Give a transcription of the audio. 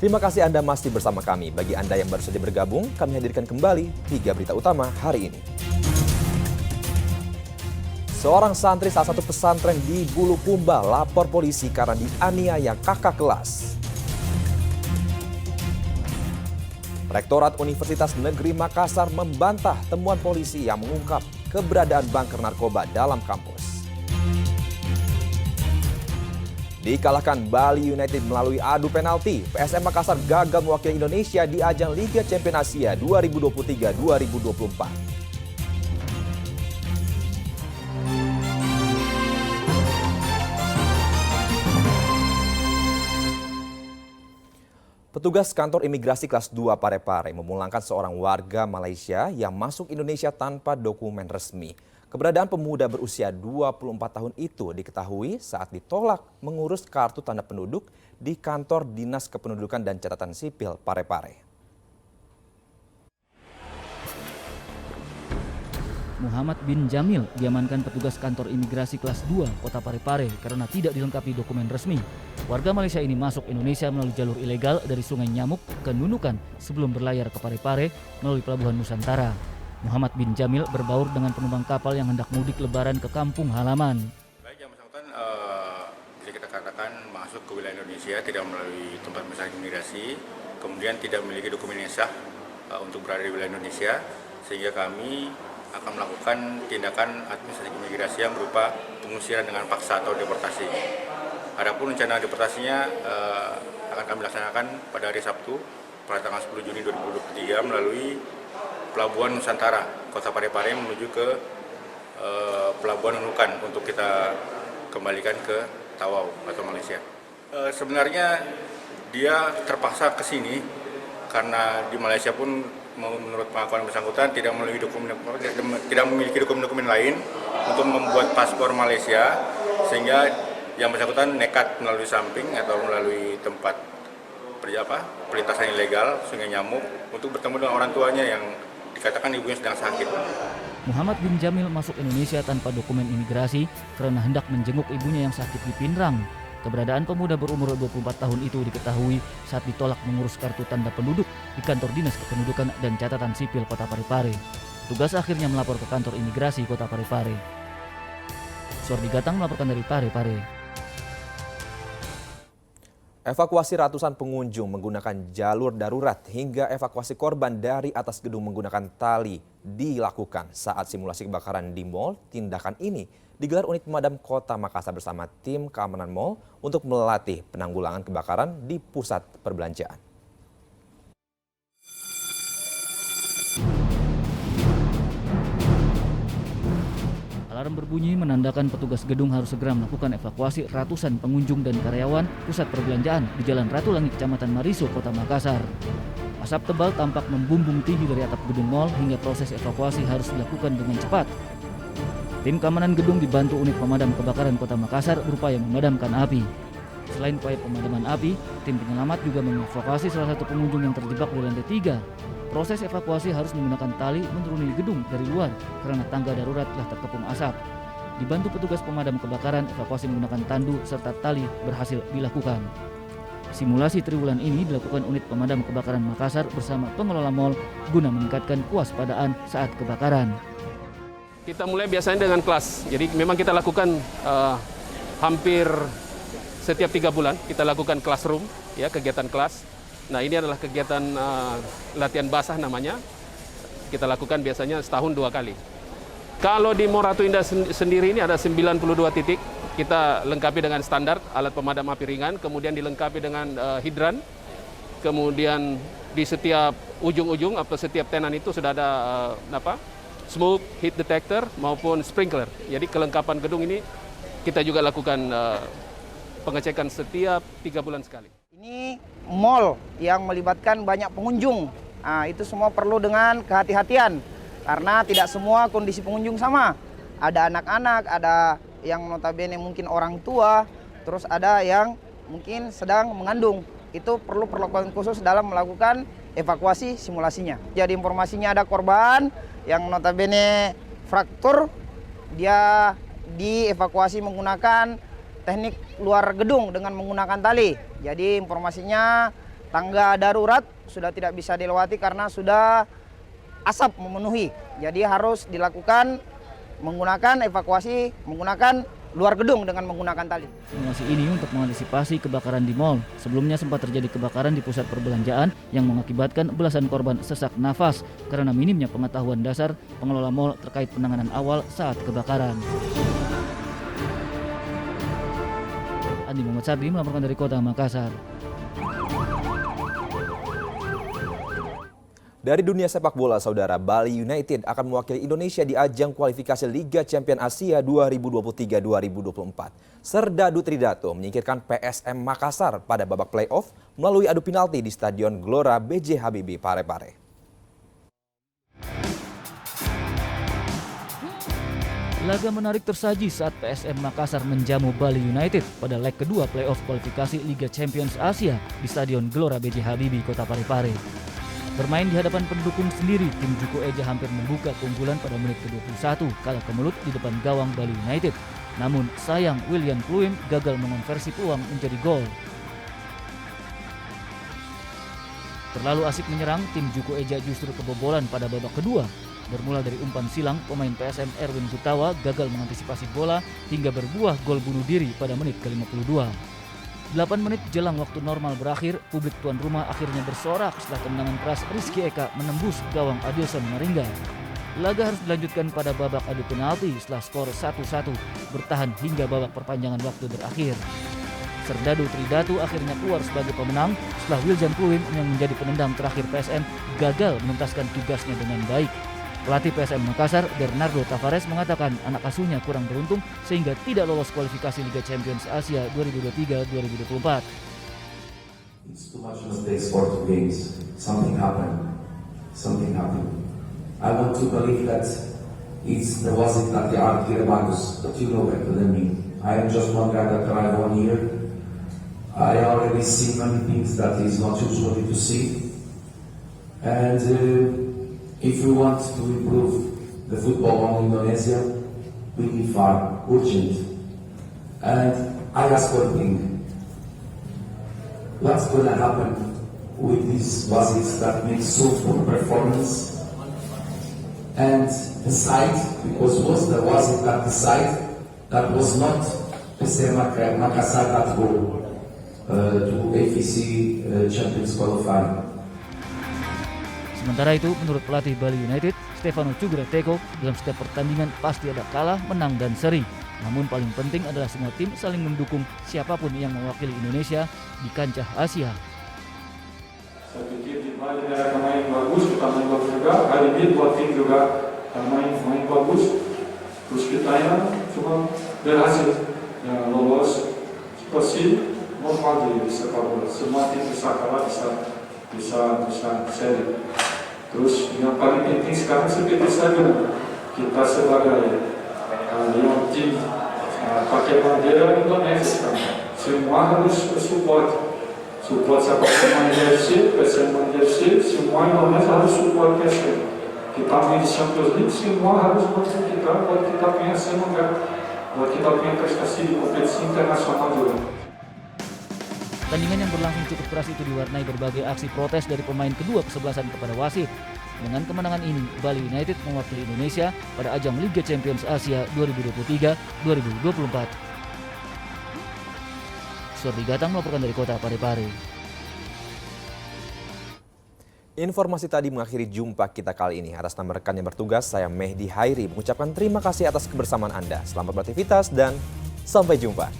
Terima kasih Anda masih bersama kami. Bagi Anda yang baru saja bergabung, kami hadirkan kembali 3 berita utama hari ini. Seorang santri salah satu pesantren di Bulukumba lapor polisi karena dianiaya kakak kelas. Rektorat Universitas Negeri Makassar membantah temuan polisi yang mengungkap keberadaan bunker narkoba dalam kampus. Dikalahkan Bali United melalui adu penalti, PSM Makassar gagal mewakili Indonesia di ajang Liga Champions Asia 2023-2024. Petugas kantor imigrasi kelas 2 Parepare memulangkan seorang warga Malaysia yang masuk Indonesia tanpa dokumen resmi. Keberadaan pemuda berusia 24 tahun itu diketahui saat ditolak mengurus kartu tanda penduduk di kantor Dinas Kependudukan dan Catatan Sipil Parepare. Muhammad bin Jamil diamankan petugas kantor imigrasi kelas 2 Kota Parepare karena tidak dilengkapi dokumen resmi. Warga Malaysia ini masuk Indonesia melalui jalur ilegal dari Sungai Nyamuk ke Nunukan sebelum berlayar ke Parepare melalui Pelabuhan Nusantara. Muhammad bin Jamil berbaur dengan penumpang kapal yang hendak mudik lebaran ke kampung halaman. Baik, yang bersangkutan bisa kita katakan masuk ke wilayah Indonesia tidak melalui tempat pemeriksaan imigrasi, kemudian tidak memiliki dokumen yang sah untuk berada di wilayah Indonesia, sehingga kami akan melakukan tindakan administrasi imigrasi yang berupa pengusiran dengan paksa atau deportasi. Adapun rencana deportasinya akan kami laksanakan pada hari Sabtu pada tanggal 10 Juni 2023 melalui Pelabuhan Nusantara, Kota Parepare menuju ke Pelabuhan Nunukan untuk kita kembalikan ke Tawau atau Malaysia. Sebenarnya dia terpaksa ke sini karena di Malaysia pun menurut pengakuan bersangkutan tidak memiliki dokumen lain untuk membuat paspor Malaysia, sehingga yang bersangkutan nekat melalui samping atau melalui tempat perlintasan ilegal Sungai Nyamuk untuk bertemu dengan orang tuanya yang dikatakan ibunya sedang sakit. Muhammad bin Jamil masuk Indonesia tanpa dokumen imigrasi karena hendak menjenguk ibunya yang sakit di Pinrang. Keberadaan pemuda berumur 24 tahun itu diketahui saat ditolak mengurus kartu tanda penduduk di kantor Dinas Kependudukan dan Catatan Sipil Kota Parepare. Tugas akhirnya melapor ke kantor imigrasi Kota Parepare. Sordi Gatang melaporkan dari Parepare. Evakuasi ratusan pengunjung menggunakan jalur darurat hingga evakuasi korban dari atas gedung menggunakan tali dilakukan saat simulasi kebakaran di mal. Tindakan ini digelar unit pemadam Kota Makassar bersama tim keamanan mal untuk melatih penanggulangan kebakaran di pusat perbelanjaan. Alarm berbunyi menandakan petugas gedung harus segera melakukan evakuasi ratusan pengunjung dan karyawan pusat perbelanjaan di Jalan Ratu Langit, Kecamatan Mariso, Kota Makassar. Asap tebal tampak membumbung tinggi dari atap gedung mal hingga proses evakuasi harus dilakukan dengan cepat. Tim keamanan gedung dibantu unit pemadam kebakaran Kota Makassar berupaya memadamkan api. Selain upaya pemadaman api, tim penyelamat juga mengevakuasi salah satu pengunjung yang terjebak di lantai 3. Proses evakuasi harus menggunakan tali menuruni gedung dari luar karena tangga darurat telah terkepung asap. Dibantu petugas pemadam kebakaran, evakuasi menggunakan tandu serta tali berhasil dilakukan. Simulasi triwulan ini dilakukan unit pemadam kebakaran Makassar bersama pengelola mal guna meningkatkan kewaspadaan saat kebakaran. Kita mulai biasanya dengan kelas, jadi memang kita lakukan hampir setiap 3 bulan kita lakukan classroom, ya, kegiatan kelas. Nah, ini adalah kegiatan latihan basah namanya. Kita lakukan biasanya setahun 2 kali. Kalau di Ratu Indah sendiri ini ada 92 titik. Kita lengkapi dengan standar alat pemadam api ringan, kemudian dilengkapi dengan hidran. Kemudian di setiap ujung-ujung atau setiap tenan itu sudah ada smoke, heat detector maupun sprinkler. Jadi kelengkapan gedung ini kita juga lakukan pengecekan setiap 3 bulan sekali. Ini mall yang melibatkan banyak pengunjung. Nah, itu semua perlu dengan kehati-hatian karena tidak semua kondisi pengunjung sama. Ada anak-anak, ada yang notabene mungkin orang tua, terus ada yang mungkin sedang mengandung. Itu perlu perlakuan khusus dalam melakukan evakuasi simulasinya. Jadi informasinya ada korban yang notabene fraktur, dia dievakuasi menggunakan teknik luar gedung dengan menggunakan tali. Jadi informasinya tangga darurat sudah tidak bisa dilewati karena sudah asap memenuhi. Jadi harus dilakukan menggunakan evakuasi, menggunakan luar gedung dengan menggunakan tali. Simulasi ini untuk mengantisipasi kebakaran di mal. Sebelumnya sempat terjadi kebakaran di pusat perbelanjaan yang mengakibatkan belasan korban sesak nafas karena minimnya pengetahuan dasar pengelola mal terkait penanganan awal saat kebakaran. Andi Muhammad Sardi melaporkan dari Kota Makassar. Dari dunia sepak bola, saudara, Bali United akan mewakili Indonesia di ajang kualifikasi Liga Champions Asia 2023-2024. Serdadu Tridato menyingkirkan PSM Makassar pada babak playoff melalui adu penalti di Stadion Gelora B.J. Habibie, Parepare. Laga menarik tersaji saat PSM Makassar menjamu Bali United pada leg kedua playoff kualifikasi Liga Champions Asia di Stadion Gelora B.J. Habibie, Kota Parepare. Bermain di hadapan pendukung sendiri, tim Juku Eja hampir membuka keunggulan pada menit ke-21 kala kemelut di depan gawang Bali United. Namun sayang William Pluim gagal mengonversi peluang menjadi gol. Terlalu asik menyerang, tim Juku Eja justru kebobolan pada babak kedua. Bermula dari umpan silang, pemain PSM Erwin Gutawa gagal mengantisipasi bola hingga berbuah gol bunuh diri pada menit ke-52. 8 menit jelang waktu normal berakhir, publik tuan rumah akhirnya bersorak setelah tendangan keras Rizky Eka menembus gawang Adilson Maringga. Laga harus dilanjutkan pada babak adu penalti setelah skor 1-1 bertahan hingga babak perpanjangan waktu berakhir. Serdadu Tridatu akhirnya keluar sebagai pemenang setelah William Pluim yang menjadi penendang terakhir PSM gagal menuntaskan tugasnya dengan baik. Pelatih PSM Makassar, Bernardo Tavares, mengatakan anak asuhnya kurang beruntung sehingga tidak lolos kualifikasi Liga Champions Asia 2023-2024. It's too much mistakes for 2 games. Something happened. I want to believe that there wasn't that the Arkir Magus, but you know better than me. I am just one guy that arrived 1 year. I already see many things that is not usually to see. And if we want to improve the football on Indonesia, we need far, urgent. And I ask one thing. What's going to happen with these Wazis that make so poor performance? And the side, because was the Wazit that the side that was not PSM Makassar that go to AFC Champions qualifying. Sementara itu, menurut pelatih Bali United, Stefano Cugrateko, dalam setiap pertandingan pasti ada kalah, menang, dan seri. Namun paling penting adalah semua tim saling mendukung siapapun yang mewakili Indonesia di kancah Asia. Saya pikir di Bali mereka main bagus, kita main bagus juga. Hari ini buat tim juga main bagus. Terus kita ya cuma berhasil lolos seperti normal di sepak bola. Semua tim bisa kalah, bisa seri. Terus yang paling penting sekarang seperti saya kita sebagai yang tim pakai bendera Indonesia sekarang semua harus support sepak bola FC, PSM FC, semua Indonesia harus support PSM. Kita main di Champions League, semua harus bantu kita buat kita punya semangat, buat kita punya prestasi di kompetisi internasional juga. Pertandingan yang berlangsung cukup keras itu diwarnai berbagai aksi protes dari pemain kedua kesebelasan kepada wasit. Dengan kemenangan ini, Bali United mewakili Indonesia pada ajang Liga Champions Asia 2023-2024. Sordi Gatang melaporkan dari Kota Parepare. Informasi tadi mengakhiri jumpa kita kali ini. Atas nama rekan yang bertugas, saya Mehdi Hairi mengucapkan terima kasih atas kebersamaan Anda. Selamat beraktivitas dan sampai jumpa.